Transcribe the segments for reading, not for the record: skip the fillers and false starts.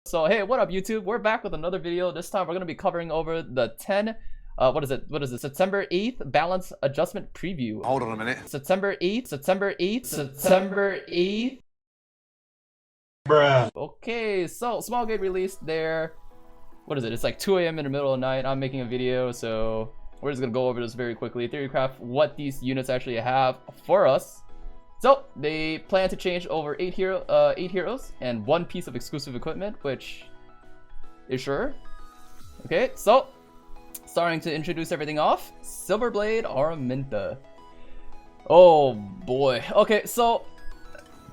So hey, what up YouTube? We're back with another video. This time we're going to be covering over the 10 what is it? September 8th balance adjustment preview. Hold on a minute. September 8th. Bruh. Okay, so small gate released there. What is it? It's like 2 a.m. in the middle of the night. I'm making a video, so we're just going to go over this very quickly. Theorycraft, what these units actually have for us. So they plan to change over 8 heroes and 1 piece of exclusive equipment, which is sure. Okay, so starting to introduce everything off, Silverblade Araminta. Oh boy. Okay, so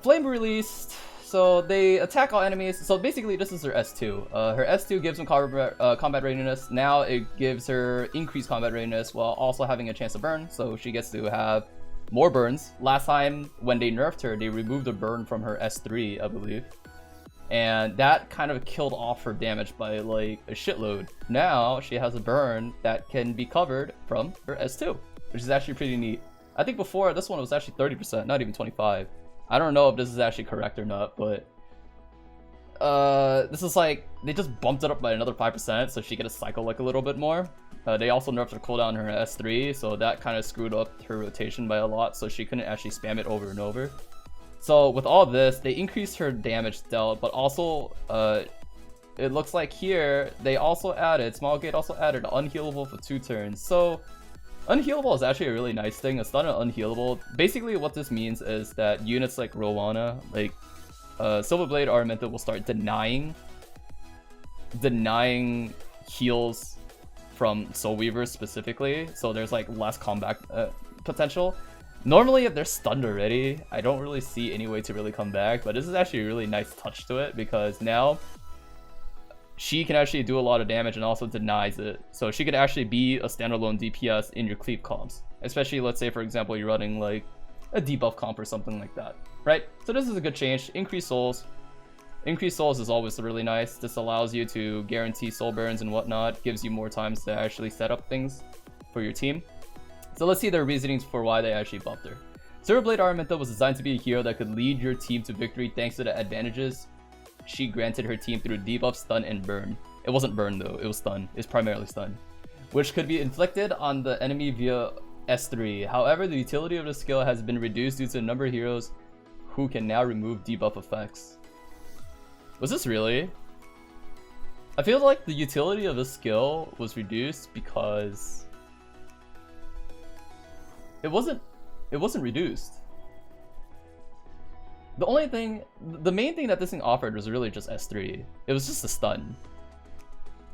flame released. So they attack all enemies. So basically this is her S2. Her S2 gives them combat readiness. Now it gives her increased combat readiness while also having a chance to burn. So she gets to have more burns. Last time when they nerfed her, they removed the burn from her S3, I believe. And that kind of killed off her damage by like a shitload. Now she has a burn that can be covered from her S2, which is actually pretty neat. I think before this one was actually 30%, not even 25. I don't know if this is actually correct or not, but this is like they just bumped it up by another 5%, so she get to cycle like a little bit more. They also nerfed her cooldown in her S3, so that kind of screwed up her rotation by a lot, so she couldn't actually spam it over and over. So with all this, they increased her damage dealt, but also it looks like here they also added, Small Gate also added unhealable for 2 turns. So unhealable is actually a really nice thing. A stun and unhealable. Basically what this means is that units like Rowana, like Silverblade Aramintha will start denying heals from Soul Weavers specifically, so there's like less comeback potential. Normally if they're stunned already, I don't really see any way to really come back, but this is actually a really nice touch to it because now she can actually do a lot of damage and also denies it. So she could actually be a standalone DPS in your cleave comps, especially let's say for example you're running like a debuff comp or something like that, right? So this is a good change. Increased souls is always really nice. This allows you to guarantee soul burns and whatnot, gives you more times to actually set up things for your team. So let's see their reasonings for why they actually buffed her. Silverblade Aramintha was designed to be a hero that could lead your team to victory thanks to the advantages she granted her team through debuff, stun, and burn. It wasn't burn though, it was stun. It's primarily stun, which could be inflicted on the enemy via S3. However, the utility of the skill has been reduced due to the number of heroes who can now remove debuff effects. Was this really? I feel like the utility of the skill was reduced because it wasn't reduced. The main thing that this thing offered was really just S3. It was just a stun,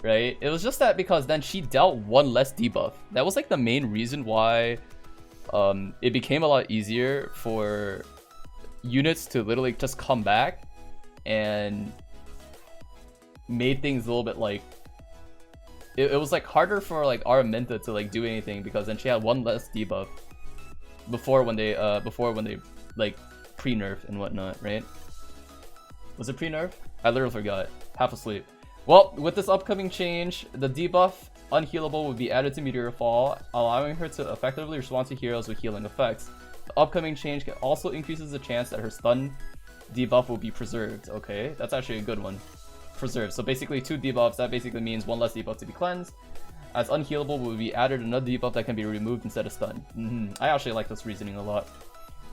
right? It was just that because then she dealt 1 less debuff. That was like the main reason why it became a lot easier for units to literally just come back and made things a little bit like it was like harder for like Araminta to like do anything because then she had 1 less debuff before when they like pre-nerf and whatnot, right? Was it pre-nerf? I literally forgot. Half asleep. Well, with this upcoming change, the debuff unhealable would be added to Meteor Fall, allowing her to effectively respond to heroes with healing effects. The upcoming change also increases the chance that her stun debuff will be preserved. Okay, that's actually a good one. Preserved. So basically 2 debuffs, that basically means 1 less debuff to be cleansed. As unhealable will be added another debuff that can be removed instead of stun. I actually like this reasoning a lot.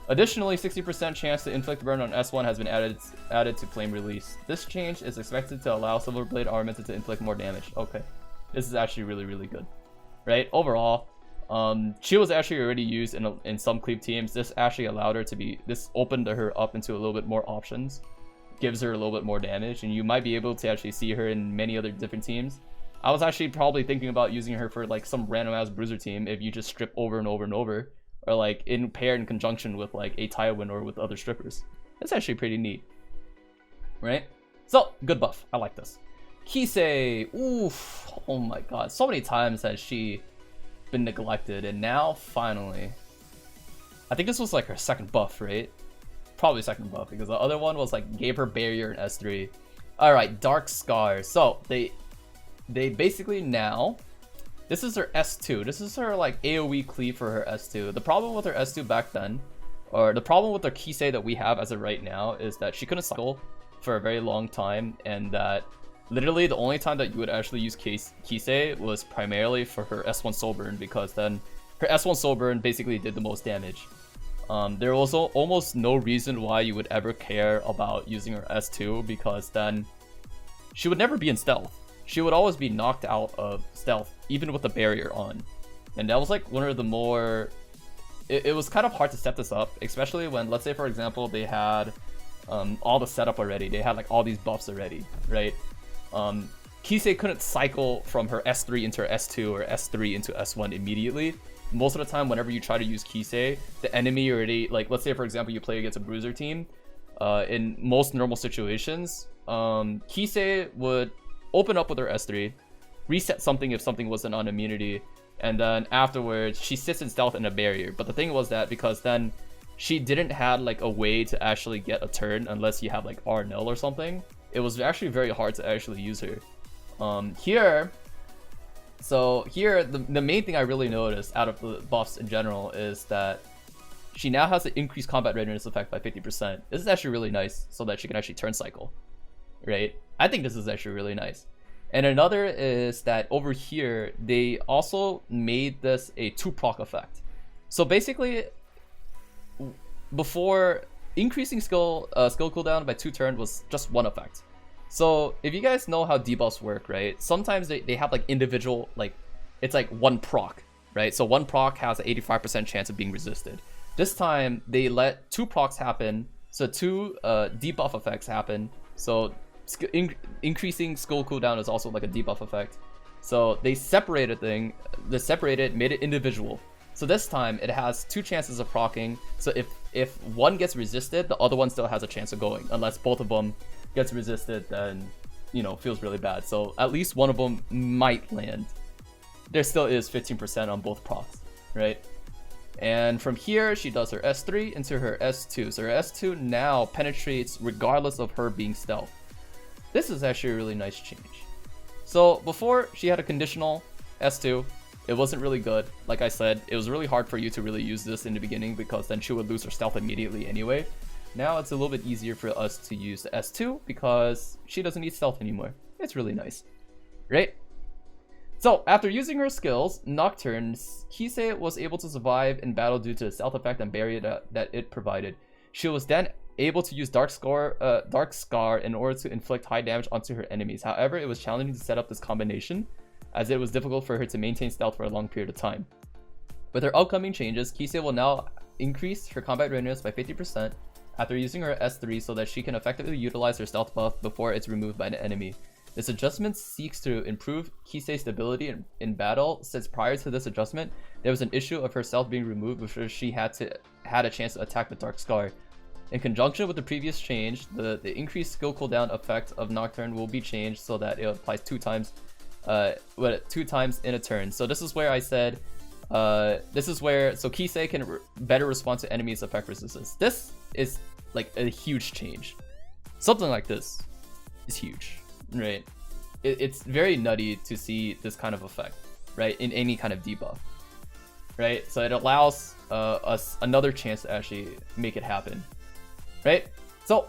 Additionally, 60% chance to inflict burn on S1 has been added to flame release. This change is expected to allow Silverblade Aramintha to inflict more damage. Okay, this is actually really good, right? Overall, she was actually already used in some cleave teams. This actually allowed her to be. This opened her up into a little bit more options, gives her a little bit more damage, and you might be able to actually see her in many other different teams. I was actually probably thinking about using her for like some random ass bruiser team if you just strip over and over and over, or like in pair in conjunction with like a Tywin or with other strippers. It's actually pretty neat, right? So good buff. I like this. Kise, oof, oh my god, so many times has she been neglected, and now finally, I think this was like her 2nd buff, right? Probably 2nd buff because the other one was like gave her barrier in S3. All right, Dark Scars. So they basically now. This is her S2. This is her like AoE cleave for her S2. The problem with her S2 back then, or the problem with the Kise that we have as of right now, is that she couldn't cycle for a very long time, and that literally the only time that you would actually use Kise was primarily for her S1 soul burn, because then her S1 soul burn basically did the most damage. There was almost no reason why you would ever care about using her S2, because then she would never be in stealth. She would always be knocked out of stealth, even with the barrier on. And that was like one of the more... It was kind of hard to set this up, especially when, let's say for example, they had all the setup already. They had like all these buffs already, right? Kise couldn't cycle from her S3 into her S2 or S3 into S1 immediately. Most of the time, whenever you try to use Kise, the enemy already, like, let's say for example you play against a bruiser team, in most normal situations, Kise would open up with her S3, reset something if something wasn't on immunity, and then afterwards she sits in stealth in a barrier. But the thing was that because then she didn't have like a way to actually get a turn unless you have like R-Null or something, it was actually very hard to actually use her. Here, the main thing I really noticed out of the buffs in general is that she now has the increased combat readiness effect by 50%. This is actually really nice, so that she can actually turn cycle, right? I think this is actually really nice. And another is that over here, they also made this a 2-proc effect. So basically, before, increasing skill cooldown by 2 turns was just one effect. So if you guys know how debuffs work, right? Sometimes they have like individual, like it's like 1 proc, right? So 1 proc has an 85% chance of being resisted. This time they let 2 procs happen, so 2 debuff effects happen. So increasing skill cooldown is also like a debuff effect. So they separated made it individual. So this time it has 2 chances of proccing. So if one gets resisted, the other one still has a chance of going, unless both of them gets resisted, then, you know, feels really bad. So at least one of them might land. There still is 15% on both procs, right? And from here, she does her S3 into her S2. So her S2 now penetrates regardless of her being stealth. This is actually a really nice change. So before, she had a conditional S2. It wasn't really good. Like I said, it was really hard for you to really use this in the beginning, because then she would lose her stealth immediately anyway. Now it's a little bit easier for us to use the S2 because she doesn't need stealth anymore. It's really nice, right? So after using her skills, Nocturne, Kise was able to survive in battle due to the stealth effect and barrier that it provided. She was then able to use Dark Scar in order to inflict high damage onto her enemies. However, it was challenging to set up this combination, as it was difficult for her to maintain stealth for a long period of time. With her upcoming changes, Kise will now increase her combat readiness by 50% after using her S3 so that she can effectively utilize her stealth buff before it's removed by an enemy. This adjustment seeks to improve Kise's stability in battle, since prior to this adjustment, there was an issue of her stealth being removed before she had a chance to attack the Dark Scar. In conjunction with the previous change, the increased skill cooldown effect of Nocturne will be changed so that it applies 2 times in a turn. So this is where I said, so Kise can better respond to enemies' effect resistance. This is like a huge change. Something like this is huge, right? It's very nutty to see this kind of effect, right, in any kind of debuff, right? So it allows us another chance to actually make it happen, right? So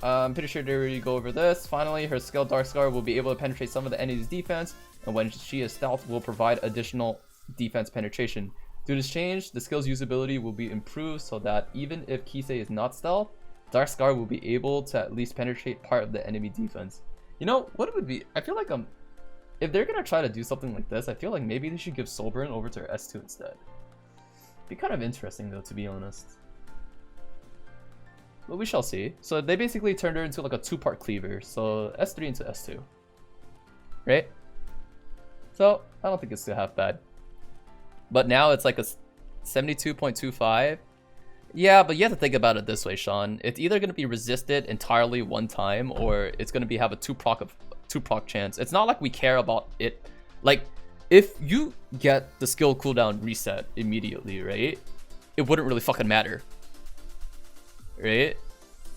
I'm pretty sure they already go over this. Finally, her skill Dark Scar will be able to penetrate some of the enemy's defense, and when she is stealth, will provide additional defense penetration. Due to this change, the skill's usability will be improved so that even if Kise is not stealth, Dark Scar will be able to at least penetrate part of the enemy defense. You know, what it would be, I feel like if they're gonna try to do something like this, I feel like maybe they should give Soulburn over to her S2 instead. Be kind of interesting though, to be honest. But we shall see. So they basically turned her into like a 2-part cleaver, so S3 into S2. Right? So I don't think it's too half bad. But now it's like a 72.25. Yeah, but you have to think about it this way, Sean. It's either going to be resisted entirely one time, or it's going to have a 2 proc chance. It's not like we care about it. Like, if you get the skill cooldown reset immediately, right, it wouldn't really fucking matter, right?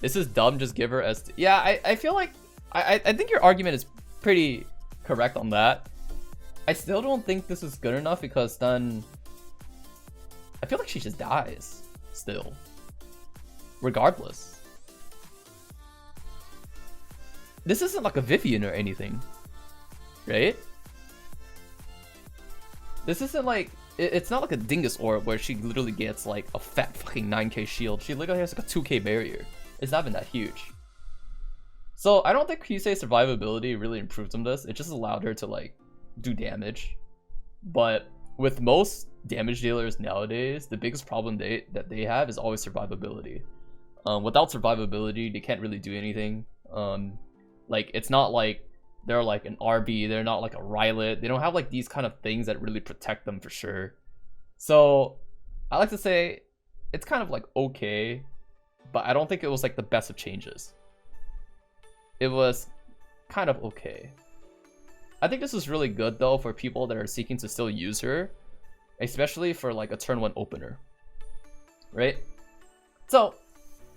This is dumb. Just give her as... Yeah, I feel like... I think your argument is pretty correct on that. I still don't think this is good enough, because then I feel like she just dies still, regardless. this isn't like a Vivian or anything, right? This isn't like, it's not like a Dingus Orb where she literally gets like a fat fucking 9k shield. She literally has like a 2k barrier. It's not even that huge. So I don't think Kise's survivability really improved on this. It just allowed her to like do damage. But with most damage dealers nowadays, the biggest problem that they have is always survivability. Without survivability, they can't really do anything. Like, it's not like they're like an RB, they're not like a Rylet. They don't have like these kind of things that really protect them for sure. So I like to say it's kind of like okay, but I don't think it was like the best of changes. It was kind of okay. I think this is really good though for people that are seeking to still use her, especially for like a turn 1 opener, right? So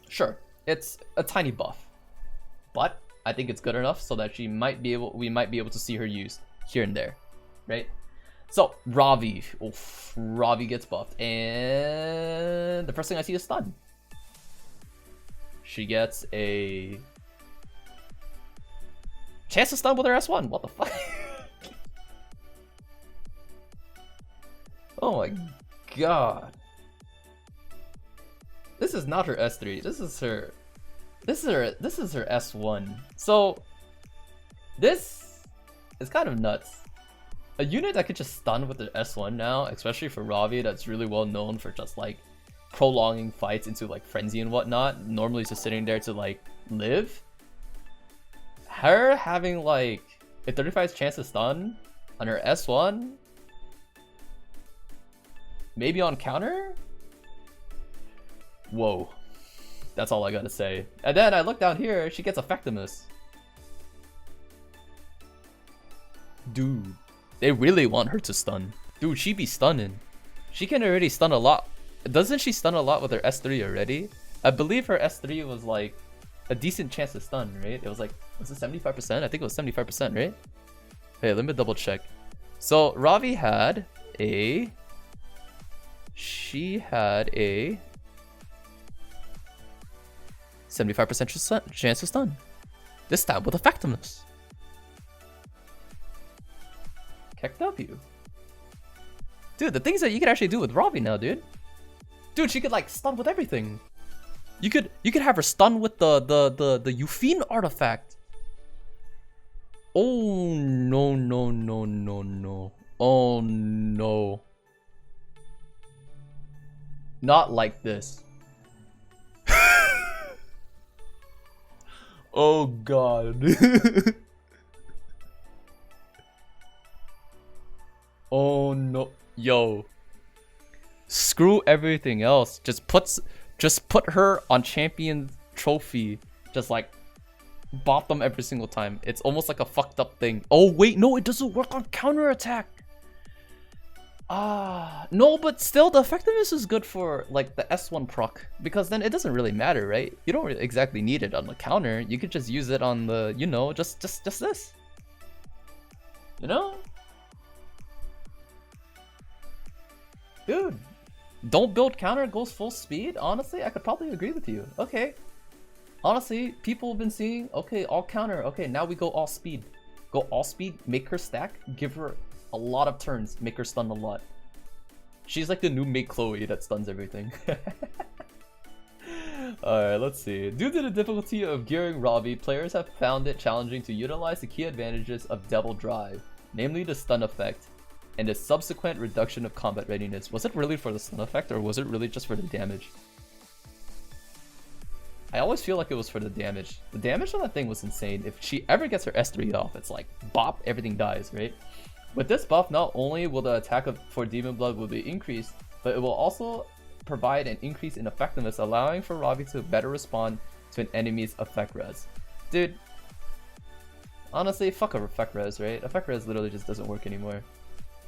sure, it's a tiny buff, but I think it's good enough so that we might be able to see her used here and there, right? So Ravi, oof, Ravi gets buffed, and the first thing I see is stun. She gets a chance to stun with her S1. What the fuck? Oh my god. This is not her S3. This is her S1. So this is kind of nuts. A unit that could just stun with the S1 now, especially for Ravi, that's really well known for just like prolonging fights into like frenzy and whatnot. Normally just sitting there to like live. Her having like a 35% chance to stun on her S1, maybe on counter. Whoa. That's all I gotta say. And then I look down here, she gets effectiveness. Dude, they really want her to stun. Dude, she be stunning. She can already stun a lot. Doesn't she stun a lot with her S3 already? I believe her S3 was like a decent chance to stun, right? It was like, was it 75%? I think it was 75%, right? Hey, let me double check. So Ravi had a... She had a 75% chance to stun. This time with effectiveness. Keck W. Dude, the things that you can actually do with Ravi now, dude. Dude, she could like stun with everything. You could have her stun with the Eufine artifact. Oh no no no no no. Oh no. Not like this. Oh god. Oh no. Yo. Screw everything else. Just put her on champion trophy. Just like bop them every single time. It's almost like a fucked up thing. Oh wait, no, it doesn't work on counterattack. No, but still the effectiveness is good for like the S1 proc, because then it doesn't really matter, right? You don't really exactly need it on the counter. You could just use it on the, you know, just this. You know? Dude, don't build counter, goes full speed. Honestly, I could probably agree with you. Okay. Honestly, people have been seeing, okay, all counter. Okay, now we go all speed. Go all speed, make her stack, give her a lot of turns, make her stun a lot. She's like the new Make Chloe that stuns everything. Alright, let's see. Due to the difficulty of gearing Ravi, players have found it challenging to utilize the key advantages of Devil Drive, namely the stun effect and the subsequent reduction of combat readiness. Was it really for the stun effect, or was it really just for the damage? I always feel like it was for the damage. The damage on that thing was insane. If she ever gets her S3 off, it's like bop, everything dies, right? With this buff, not only will the attack for Demon Blood will be increased, but it will also provide an increase in effectiveness, allowing for Ravi to better respond to an enemy's effect res. Dude, honestly, fuck a effect res, right? Effect res literally just doesn't work anymore.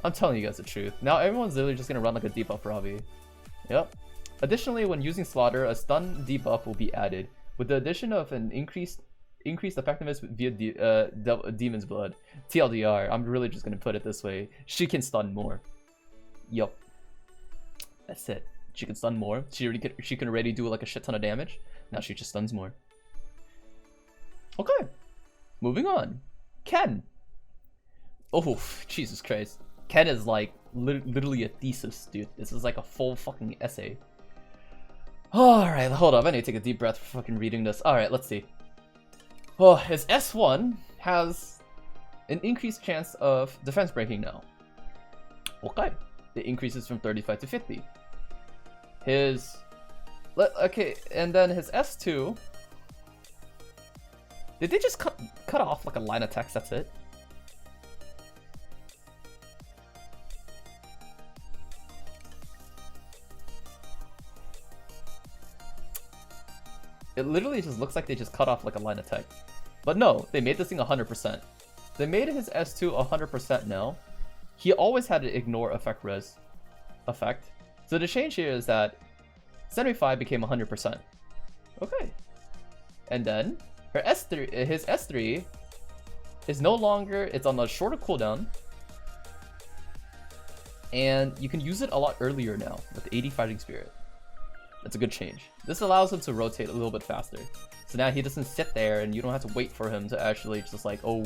I'm telling you guys the truth. Now everyone's literally just gonna run like a debuff Ravi. Yep. Additionally, when using Slaughter, a stun debuff will be added. With the addition of an increased effectiveness via Demon's Blood, TLDR, I'm really just gonna put it this way, she can stun more. Yup. That's it. She can stun more. She can already do like a shit ton of damage. Now she just stuns more. Okay. Moving on. Ken. Oh, Jesus Christ. Ken is like literally a thesis, dude. This is like a full fucking essay. Alright, hold up. I need to take a deep breath for fucking reading this. Alright, let's see. Oh, his S1 has an increased chance of defense breaking now. Okay. It increases from 35 to 50. Okay, and then his S2. Did they just cut off like a line of text? That's it? It literally just looks like they just cut off like a line of text. But no, they made this thing 100%. They made his S2 100% now. He always had to ignore effect res effect. So the change here is that 75 became 100%. Okay. And then her S3, his S3 is no longer, it's on a shorter cooldown. And you can use it a lot earlier now with 80 fighting spirit. That's a good change. This allows him to rotate a little bit faster. So now he doesn't sit there and you don't have to wait for him to actually just like, oh,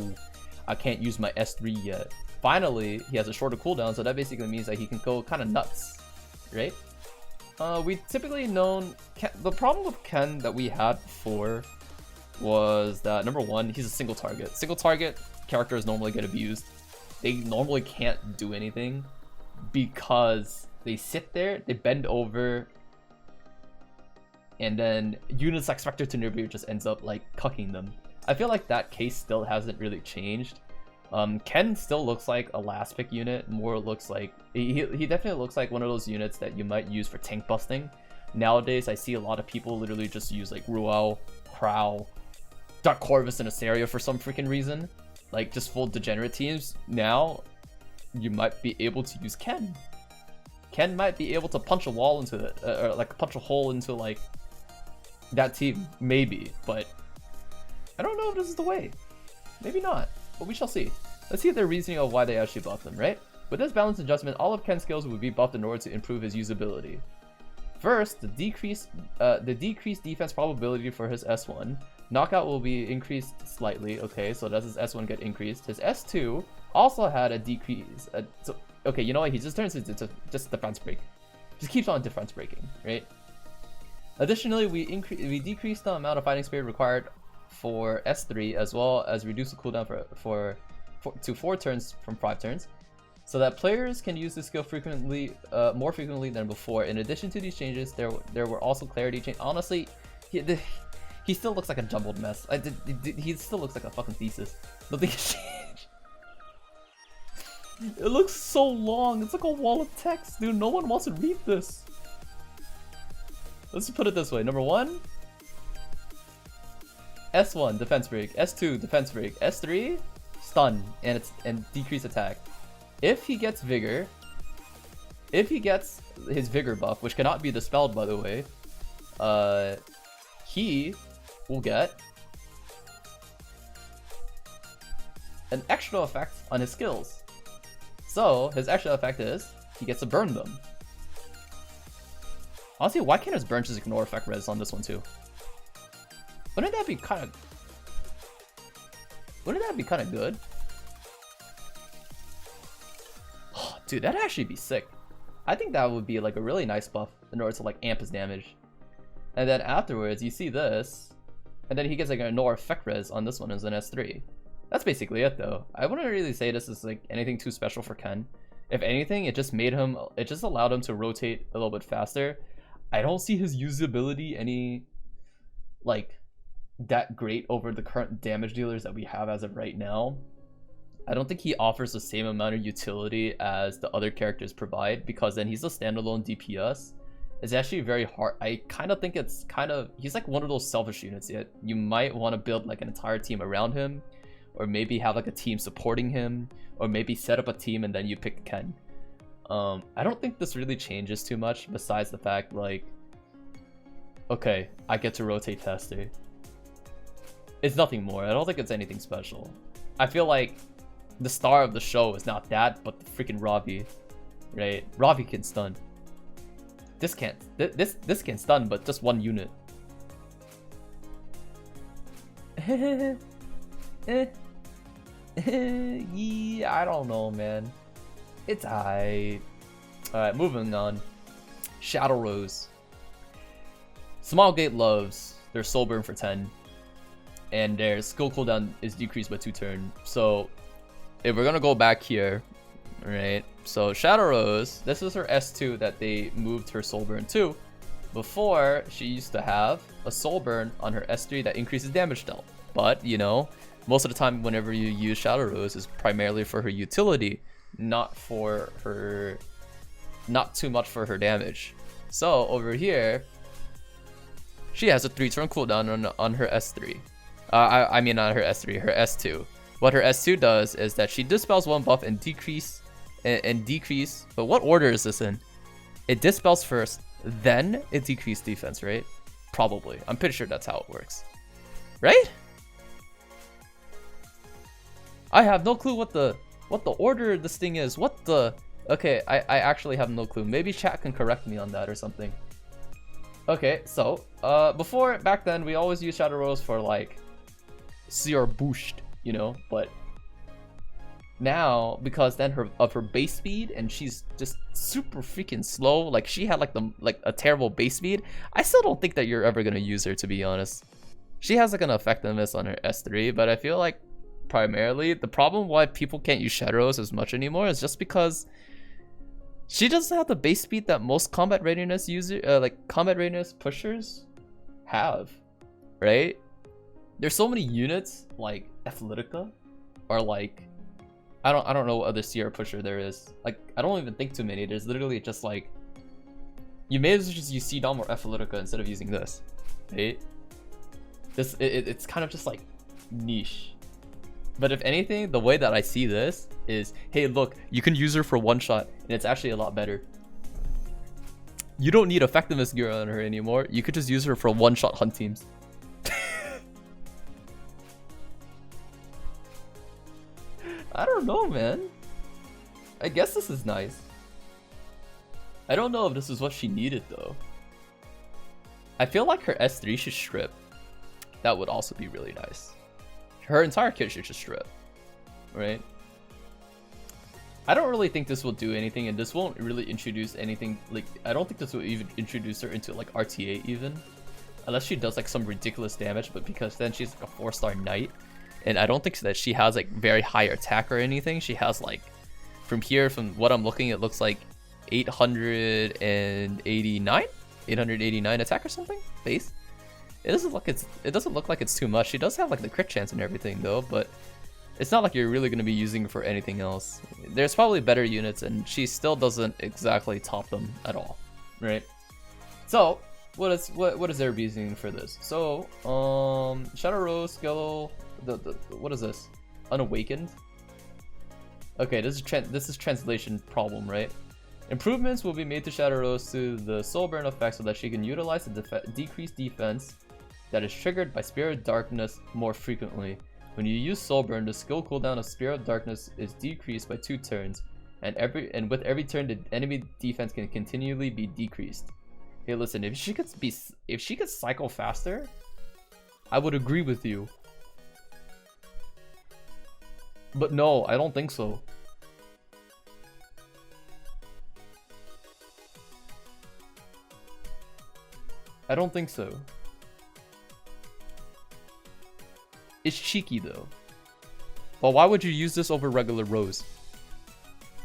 I can't use my S3 yet. Finally, he has a shorter cooldown, so that basically means that he can go kind of nuts, right? We typically the problem with Ken that we had before was that, number one, he's a single target. Single target characters normally get abused. They normally can't do anything because they sit there, they bend over, and then units like Spectre Tenebria just ends up like cucking them. I feel like that case still hasn't really changed. Ken still looks like a last pick unit, more looks like, he definitely looks like one of those units that you might use for tank busting. Nowadays, I see a lot of people literally just use like Ruel, Crow, Dark Corvus, and Asteria for some freaking reason. Like just full degenerate teams. Now, you might be able to use Ken. Ken might be able to punch a wall into it, or like punch a hole into like that team, maybe, but I don't know if this is the way. Maybe not, but we shall see. Let's see their reasoning of why they actually buffed them, right? With this balance adjustment, all of Ken's skills would be buffed in order to improve his usability. First, the decreased defense probability for his S1. Knockout will be increased slightly, okay, so does his S1 get increased? His S2 also had a decrease. So, okay, you know what, he just turns into just defense break. Just keeps on defense breaking, right? Additionally, we decreased the amount of fighting spirit required for S3, as well as reduce the cooldown to 4 turns from 5 turns, so that players can use this skill more frequently than before. In addition to these changes, there were also clarity changes. Honestly, he still looks like a jumbled mess. He still looks like a fucking thesis. Nothing has changed. It looks so long. It's like a wall of text, dude. No one wants to read this. Let's put it this way. Number 1, S1 defense break, S2 defense break, S3 stun and decrease attack. If he gets vigor, if he gets his vigor buff, which cannot be dispelled by the way, he will get an extra effect on his skills. So his extra effect is he gets to burn them. Honestly, why can't his burn just ignore effect res on this one too? Wouldn't that be kind of good? Dude, that'd actually be sick. I think that would be like a really nice buff in order to like amp his damage. And then afterwards, you see this, and then he gets like an ignore effect res on this one as an S3. That's basically it though. I wouldn't really say this is like anything too special for Ken. If anything, it just allowed him to rotate a little bit faster. I don't see his usability any like that great over the current damage dealers that we have as of right now. I don't think he offers the same amount of utility as the other characters provide, because then he's a standalone DPS. It's actually very hard. I kind of think he's like one of those selfish units yet. You might want to build like an entire team around him, or maybe have like a team supporting him, or maybe set up a team and then you pick Ken. I don't think this really changes too much besides the fact like, okay, I get to rotate faster. It's nothing more. I don't think it's anything special. I feel like the star of the show is not that, but the freaking Ravi, right? Ravi can stun. This can't. This can stun, but just one unit. Eh. Yeah, I don't know, man. It's alright. Alright, moving on. Shadow Rose. Small Gate loves their soul burn for 10. And their skill cooldown is decreased by 2 turns. So if we're gonna go back here, right? So Shadow Rose, this is her S2 that they moved her soul burn to. Before, she used to have a soul burn on her S3 that increases damage dealt. But, you know, most of the time whenever you use Shadow Rose is primarily for her utility, not for her, not too much for her damage. So over here, she has a 3-turn cooldown on her S3. I mean not her S3, her S2. What her S2 does is that she dispels 1 buff and decrease. But what order is this in? It dispels first, then it decreases defense, right? Probably. I'm pretty sure that's how it works. Right? I have no clue what the order this thing is. What the... Okay, I actually have no clue. Maybe chat can correct me on that or something. Okay, so before, back then, we always used Shadow Rose for like CR boost, you know, but now because then her base speed and she's just super freaking slow, like she had like a terrible base speed. I still don't think that you're ever gonna use her, to be honest. She has like an effectiveness on her S3, but I feel like primarily the problem why people can't use Shadow Rose as much anymore is just because she doesn't have the base speed that most combat readiness combat readiness pushers have, right? There's so many units like Athletica or like I don't know what other CR pusher there is. Like I don't even think too many. There's literally just like you may as well just use C-Dom or Athletica instead of using this, right? It's kind of just like niche. But if anything, the way that I see this is, hey, look, you can use her for 1 shot, and it's actually a lot better. You don't need effectiveness gear on her anymore. You could just use her for 1-shot hunt teams. I don't know, man. I guess this is nice. I don't know if this is what she needed, though. I feel like her S3 should strip. That would also be really nice. Her entire kit should just strip, right? I don't really think this will do anything, and this won't really introduce anything. Like, I don't think this will even introduce her into like RTA even, unless she does like some ridiculous damage. But because then she's like a 4-star knight, and I don't think that she has like very high attack or anything. She has like, from here, from what I'm looking, it looks like 889 attack or something base. It doesn't look like it's too much. She does have like the crit chance and everything though, but it's not like you're really going to be using her for anything else. There's probably better units, and she still doesn't exactly top them at all, right? So what is their reasoning for this? So Shadow Rose skill, what is this? Unawakened. Okay, this is translation problem, right? Improvements will be made to Shadow Rose to the soul burn effect so that she can utilize the decreased defense that is triggered by Spirit of Darkness more frequently. When you use Soul Burn, the skill cooldown of Spirit of Darkness is decreased by 2 turns, and with every turn, the enemy defense can continually be decreased. Hey, listen, if she could cycle faster, I would agree with you. But no, I don't think so. I don't think so. It's cheeky though. But why would you use this over regular Rose?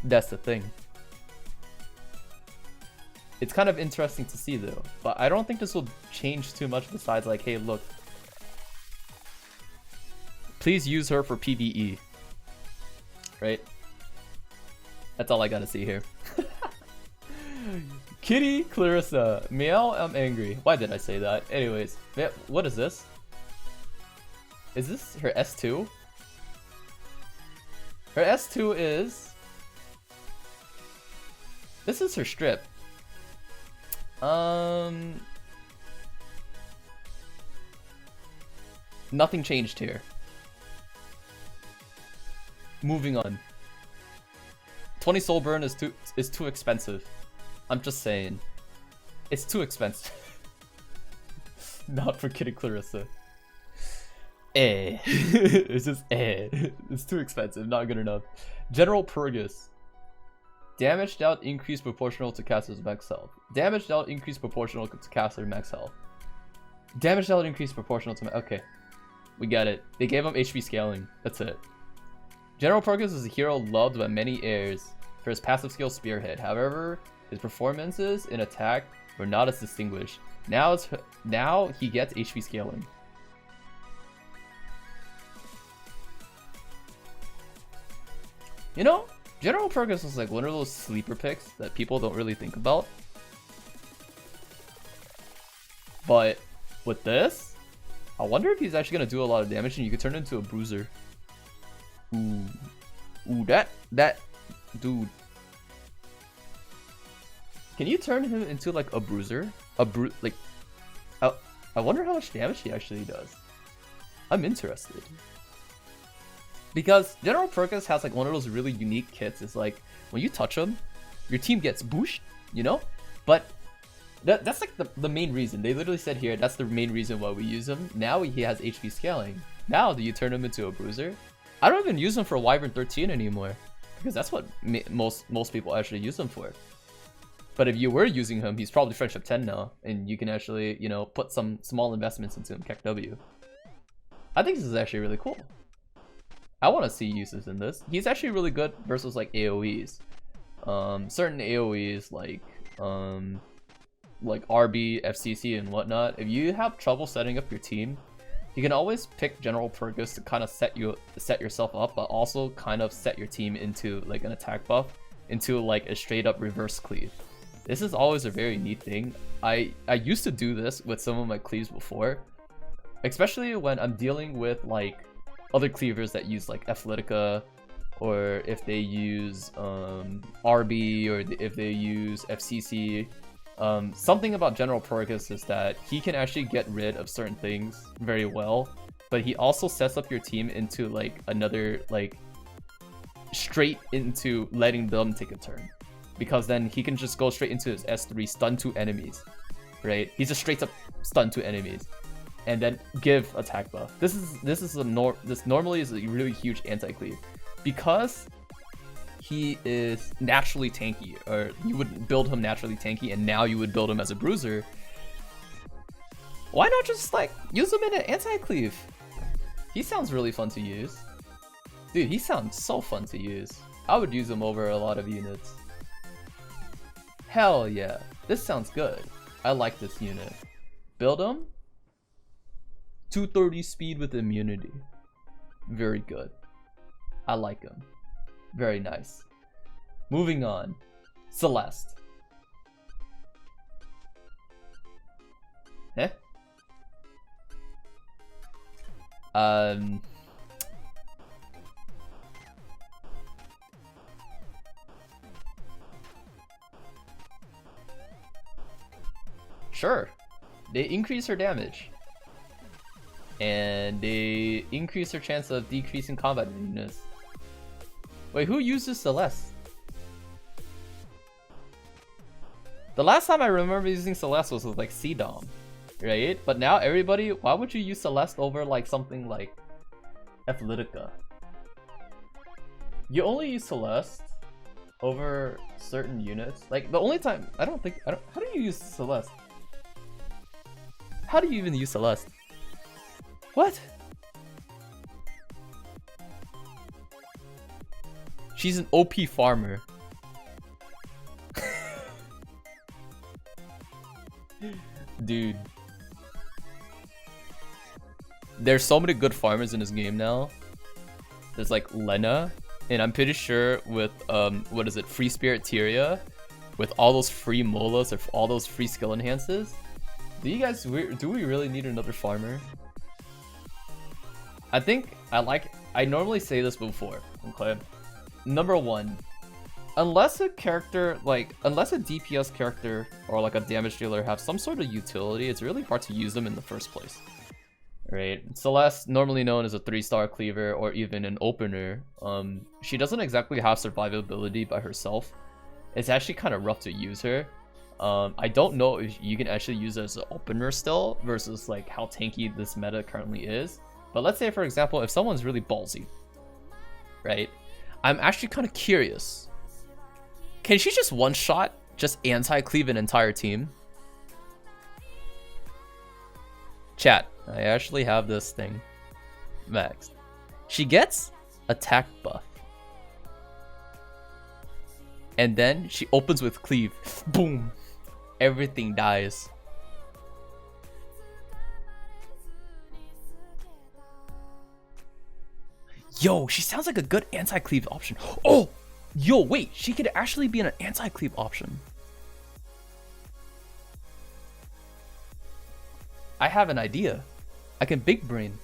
That's the thing. It's kind of interesting to see though, but I don't think this will change too much besides like, hey, look. Please use her for PvE. Right? That's all I gotta see here. Kitty Clarissa. Meow, I'm angry. Why did I say that? Anyways, what is this? Is this her S2? Her S2 is... This is her strip. Nothing changed here. Moving on. 20 soul burn is too expensive. I'm just saying. It's too expensive. Not for Kitty Clarissa. It's just It's too expensive, not good enough. General Purrgis. Damage dealt increased proportional to caster's max health. Damage dealt increased proportional to caster's max health. Damage dealt increased proportional to okay. We got it. They gave him HP scaling. That's it. General Purrgis is a hero loved by many heirs for his passive skill Spearhead. However, his performances in attack were not as distinguished. Now he gets HP scaling. You know, General Purrgis was like one of those sleeper picks that people don't really think about. But with this, I wonder if he's actually gonna do a lot of damage and you could turn into a bruiser. Ooh, that dude. Can you turn him into like a bruiser? Like, I wonder how much damage he actually does. I'm interested. Because General Purrgis has like one of those really unique kits. It's like when you touch him, your team gets booshed, you know? But that's like the main reason. They literally said here, that's the main reason why we use him. Now he has HP scaling. Now do you turn him into a bruiser? I don't even use him for Wyvern 13 anymore. Because that's what most people actually use him for. But if you were using him, he's probably Friendship 10 now. And you can actually, you know, put some small investments into him, KEKW. I think this is actually really cool. I want to see uses in this. He's actually really good versus like AoEs. Certain AoEs like RB, FCC, and whatnot. If you have trouble setting up your team, you can always pick General Purrgis to kind of set yourself up, but also kind of set your team into like an attack buff, into like a straight up reverse cleave. This is always a very neat thing. I used to do this with some of my cleaves before, especially when I'm dealing with like other cleavers that use like Athletica, or if they use RB, or if they use FCC. Something about General Purrgis is that he can actually get rid of certain things very well, but he also sets up your team into like another, like straight into letting them take a turn, because then he can just go straight into his S3, stun 2 enemies, right? He's just straight up stun 2 enemies and then give attack buff. This normally is a really huge anti-cleave, because he is naturally tanky, or you would build him naturally tanky, and now you would build him as a bruiser. Why not just like use him in an anti-cleave? He sounds really fun to use. Dude, he sounds so fun to use. I would use him over a lot of units. Hell yeah, this sounds good. I like this unit. Build him. 230 speed with immunity. Very good. I like him. Very nice. Moving on. Celeste. Eh? Sure. They increase her damage. And they increase her chance of decreasing combat weakness. Wait, who uses Celeste? The last time I remember using Celeste was with like C-Dom, right? But now everybody, why would you use Celeste over like something like Athletica? You only use Celeste over certain units. Like the only time, how do you use Celeste? How do you even use Celeste? What? She's an OP farmer. Dude. There's so many good farmers in this game now. There's like Lena, and I'm pretty sure with what is it, Free Spirit Tyria, with all those free molas or all those free skill enhances. Do we really need another farmer? I normally say this before, okay? Number one, unless a DPS character or like a damage dealer have some sort of utility, it's really hard to use them in the first place, right? Celeste, normally known as a 3-star cleaver or even an opener, she doesn't exactly have survivability by herself. It's actually kind of rough to use her. I don't know if you can actually use her as an opener still versus like how tanky this meta currently is. But let's say, for example, if someone's really ballsy, right? I'm actually kind of curious. Can she just one-shot, just anti-cleave an entire team? Chat, I actually have this thing maxed. She gets attack buff. And then she opens with cleave. Boom. Everything dies. Yo, she sounds like a good anti-cleave option. Oh! Yo, wait. She could actually be an anti-cleave option. I have an idea. I can big brain.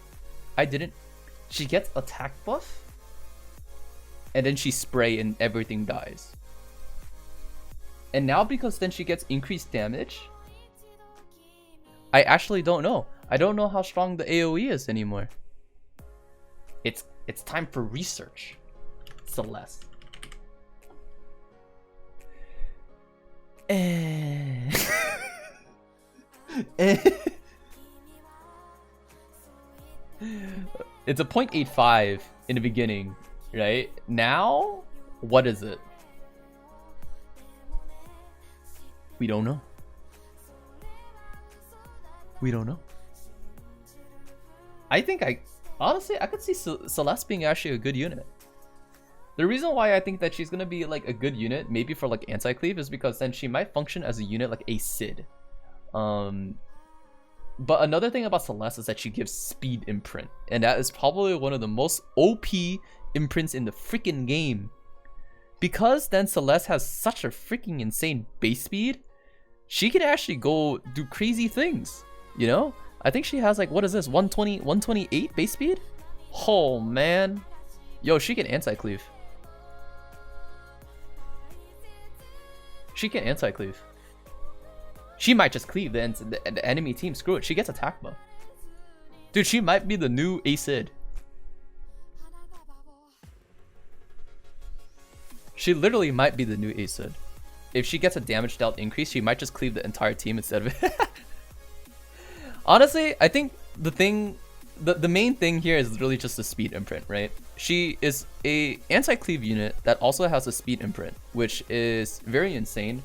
I didn't. She gets attack buff. And then she spray and everything dies. And now because then she gets increased damage. I actually don't know. I don't know how strong the AoE is anymore. It's time for research. Celeste. It's a 0.85 in the beginning, right? Now, what is it? We don't know. We don't know. Honestly, I could see Celeste being actually a good unit. The reason why I think that she's gonna be like a good unit, maybe for like anti-cleave, is because then she might function as a unit like a Sid. But another thing about Celeste is that she gives speed imprint, and that is probably one of the most OP imprints in the freaking game. Because then Celeste has such a freaking insane base speed, she can actually go do crazy things, you know? I think she has like, what is this, 120, 128 base speed? Oh man. Yo, she can anti-cleave. She can anti-cleave. She might just cleave the enemy team. Screw it. She gets attack buff. Dude, she might be the new Acid. She literally might be the new Acid. If she gets a damage dealt increase, she might just cleave the entire team instead of it. Honestly, I think the main thing here is really just the speed imprint, right? She is a anti-cleave unit that also has a speed imprint, which is very insane.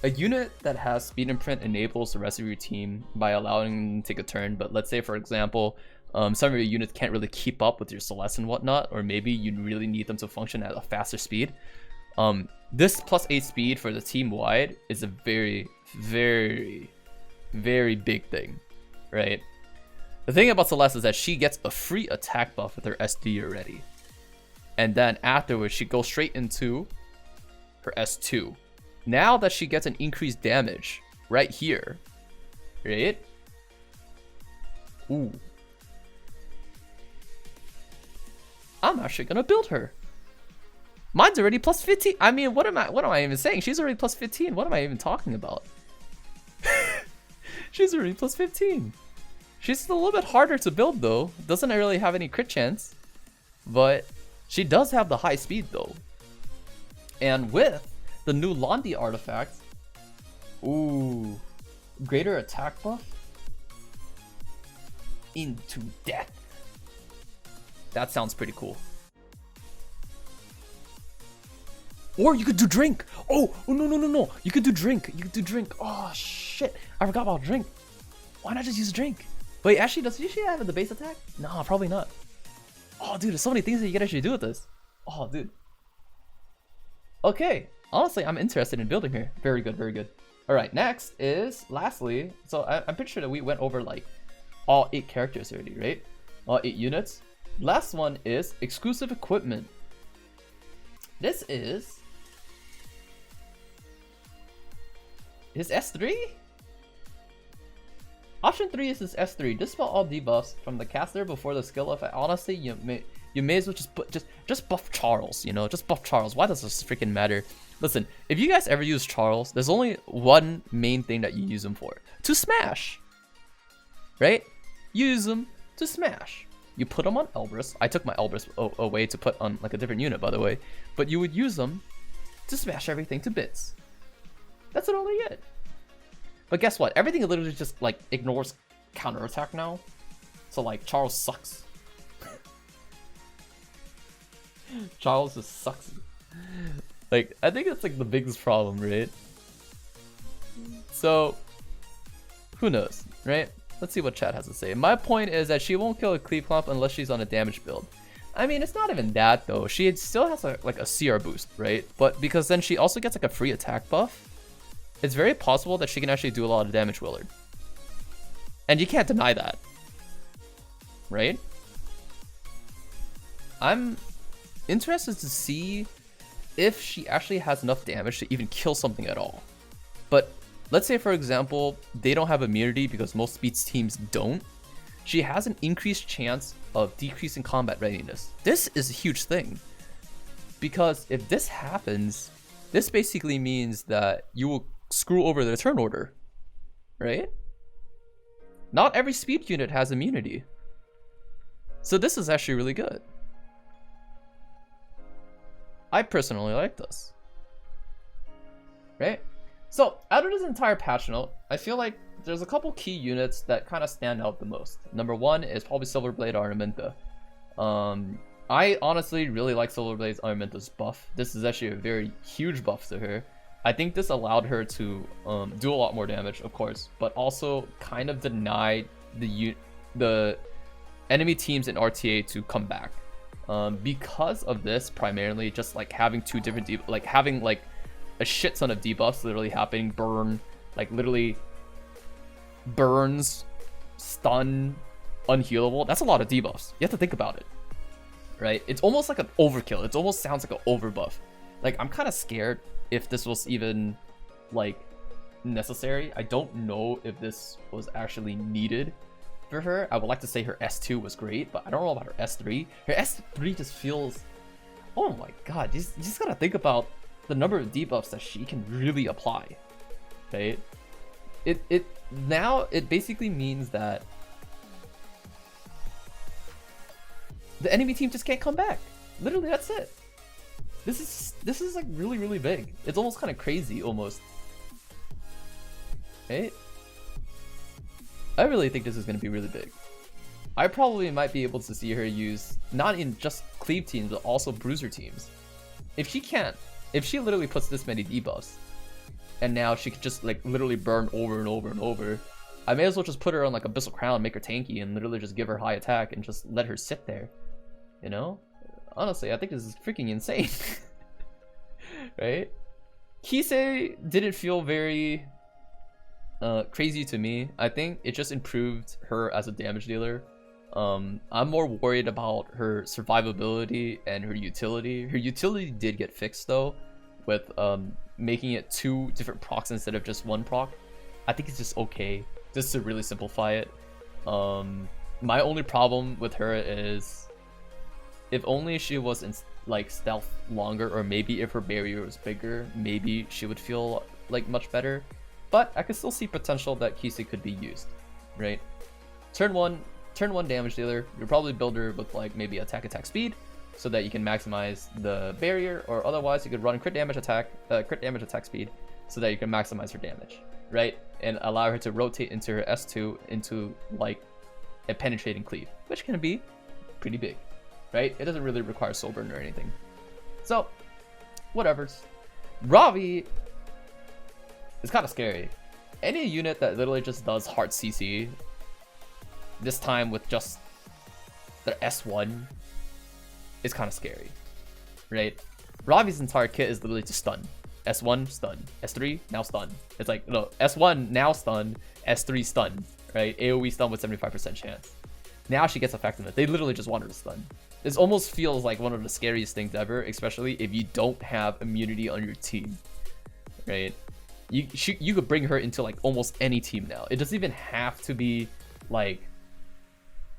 A unit that has speed imprint enables the rest of your team by allowing them to take a turn. But let's say, for example, some of your units can't really keep up with your Celeste and whatnot, or maybe you really need them to function at a faster speed. This +8 speed for the team wide is a very, very, very big thing, right? The thing about Celeste is that she gets a free attack buff with her SD already. And then afterwards, she goes straight into her S2. Now that she gets an increased damage right here, right? Ooh. I'm actually gonna build her. Mine's already +15. I mean, what am I even saying? She's already +15. What am I even talking about? She's already +15. She's a little bit harder to build though. Doesn't really have any crit chance, but she does have the high speed though. And with the new Londi artifact, ooh, greater attack buff into death. That sounds pretty cool. Or you could do drink. Oh no. You could do drink. Oh shit, I forgot about drink. Why not just use drink? Wait, actually, does she have the base attack? No, probably not. Oh, dude, there's so many things that you can actually do with this. Oh, dude. Okay, honestly, I'm interested in building her. Very good, very good. All right, next is, lastly, so I'm pretty sure that we went over like all 8 characters already, right? All 8 units. Last one is exclusive equipment. This is S3? Option 3 is this S3. Dispel all debuffs from the caster before the skill effect. Honestly, you may as well just buff Charles, you know? Just buff Charles. Why does this freaking matter? Listen, if you guys ever use Charles, there's only one main thing that you use him for. To smash. Right? Use him to smash. You put him on Elbrus. I took my Elbrus away to put on like a different unit, by the way. But you would use them to smash everything to bits. That's literally it. But guess what? Everything literally just like ignores counterattack now. So like Charles sucks. Charles just sucks. Like, I think that's like the biggest problem, right? So, who knows, right? Let's see what chat has to say. My point is that she won't kill a cleave clump unless she's on a damage build. I mean, it's not even that though. She still has like a CR boost, right? But because then she also gets like a free attack buff, it's very possible that she can actually do a lot of damage Willard. And you can't deny that, right? I'm interested to see if she actually has enough damage to even kill something at all. But let's say, for example, they don't have immunity because most speeds teams don't. She has an increased chance of decreasing combat readiness. This is a huge thing. Because if this happens, this basically means that you will screw over the turn order, right? Not every speed unit has immunity. So this is actually really good. I personally like this. Right? So, out of this entire patch note, I feel like there's a couple key units that kind of stand out the most. Number one is probably Silverblade Araminta. I honestly really like Silverblade's Araminta's buff. This is actually a very huge buff to her. I think this allowed her to do a lot more damage, of course, but also kind of denied the enemy teams in RTA to come back. Because of this, primarily, just like having two different having like a shit ton of debuffs literally happening, burn, like literally burns, stun, unhealable. That's a lot of debuffs. You have to think about it, right? It's almost like an overkill. It almost sounds like an overbuff. Like, I'm kind of scared if this was even like necessary. I don't know if this was actually needed for her. I would like to say her S2 was great, but I don't know about her S3. Her S3 just feels, oh my god, you just gotta think about the number of debuffs that she can really apply, right? Now it basically means that the enemy team just can't come back. Literally, that's it. This is like really big. It's almost kind of crazy, almost. Right? I really think this is going to be really big. I probably might be able to see her use not in just cleave teams, but also bruiser teams. If she literally puts this many debuffs, and now she could just like literally burn over and over and over, I may as well just put her on like Abyssal Crown, make her tanky, and literally just give her high attack and just let her sit there. You know? Honestly, I think this is freaking insane. Right? Kise didn't feel very crazy to me. I think it just improved her as a damage dealer. I'm more worried about her survivability and her utility. Her utility did get fixed though, with making it 2 different procs instead of just 1 proc. I think it's just okay, just to really simplify it. My only problem with her is, if only she was in like stealth longer, or maybe if her barrier was bigger, maybe she would feel like much better. But I could still see potential that Kise could be used, right? Turn one damage dealer. You'll probably build her with like maybe attack speed, so that you can maximize the barrier, or otherwise you could run crit damage attack speed, so that you can maximize her damage, right? And allow her to rotate into her S2 into like a penetrating cleave, which can be pretty big, right? It doesn't really require soul burn or anything. So, whatever's. Ravi is kind of scary. Any unit that literally just does hard CC, this time with just their S1, is kind of scary, right? Ravi's entire kit is literally just stun. S1, stun. S3, now stun. It's like, no, S1, now stun. S3, stun, right? AoE stun with 75% chance. Now she gets effectiveness. They literally just want her to stun. This almost feels like one of the scariest things ever, especially if you don't have immunity on your team, right? You could bring her into like almost any team now. It doesn't even have to be like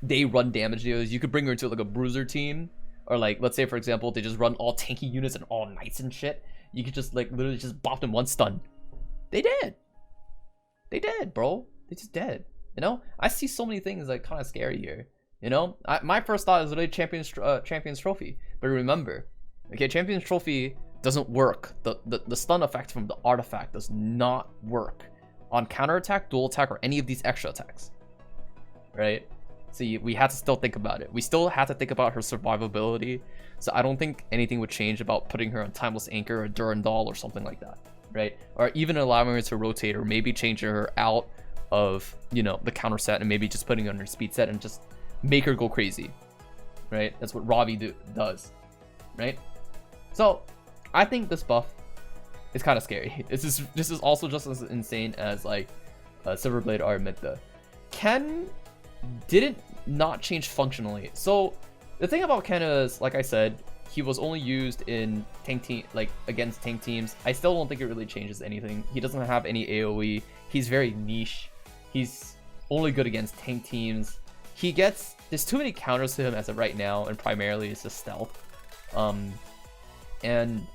they run damage dealers. You could bring her into like a bruiser team, or like, let's say for example, they just run all tanky units and all knights and shit. You could just like literally just bop them one stun. They did, bro. They just dead. You know, I see so many things like kind of scary here. You know, my first thought is literally Champions Trophy, but remember, okay, Champions Trophy doesn't work. The stun effect from the artifact does not work on counterattack, dual attack, or any of these extra attacks, right? So we had to still think about it. We still had to think about her survivability. So I don't think anything would change about putting her on Timeless Anchor or Durandal or something like that, right? Or even allowing her to rotate, or maybe changing her out of, you know, the counter set and maybe just putting her on her speed set and just make her go crazy, right? That's what Ravi does, right? So I think this buff is kind of scary. This is also just as insane as like Silverblade Araminta. Ken didn't not change functionally. So the thing about Ken is, like I said, he was only used in tank team, like against tank teams. I still don't think it really changes anything. He doesn't have any AoE. He's very niche. He's only good against tank teams. There's too many counters to him as of right now, and primarily it's just stealth. And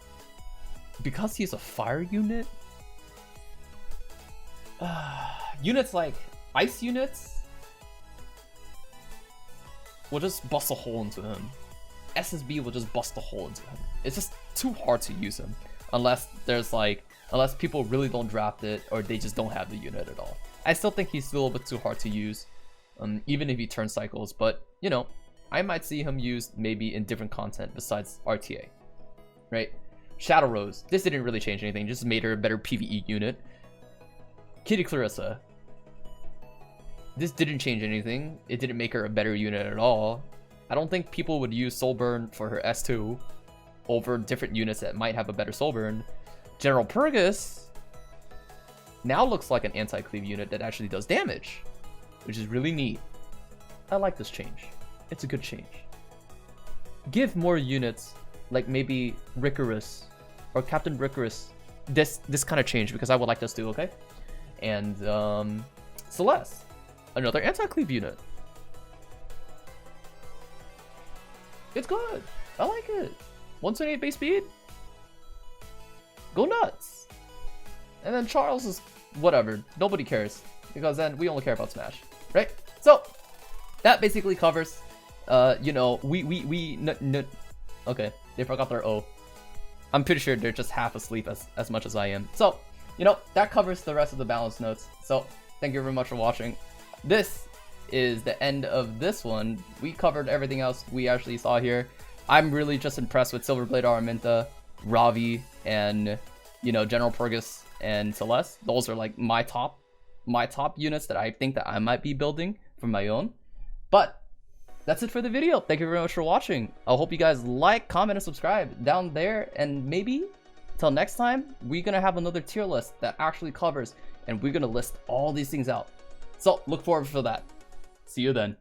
because he's a fire unit, units like ice units will just bust a hole into him. SSB will just bust a hole into him. It's just too hard to use him unless people really don't draft it, or they just don't have the unit at all. I still think he's still a bit too hard to use, even if he turn cycles. But you know, I might see him used maybe in different content besides RTA, right? Shadow Rose, this didn't really change anything, just made her a better PvE unit. Kitty Clarissa, this didn't change anything. It didn't make her a better unit at all. I don't think people would use Soulburn for her S2 over different units that might have a better Soulburn. General Purrgis now looks like an anti-cleave unit that actually does damage, which is really neat. I like this change. It's a good change. Give more units like maybe Ricorus or Captain Ricorus this kind of change, because I would like this too, okay? And Celeste, another anti-cleave unit. It's good. I like it. 128 base speed. Go nuts. And then Charles is whatever. Nobody cares, because then we only care about Smash, right? So that basically covers. You know, okay, they forgot their O. I'm pretty sure they're just half asleep as much as I am. So, you know, that covers the rest of the balance notes. So thank you very much for watching. This is the end of this one. We covered everything else we actually saw here. I'm really just impressed with Silverblade Araminta, Ravi, and, you know, General Purrgis and Celeste. Those are like my top units that I think that I might be building for my own. But that's it for the video. Thank you very much for watching. I hope you guys like, comment, and subscribe down there. And maybe till next time, we're gonna have another tier list that actually covers, and we're gonna list all these things out. So look forward for that. See you then.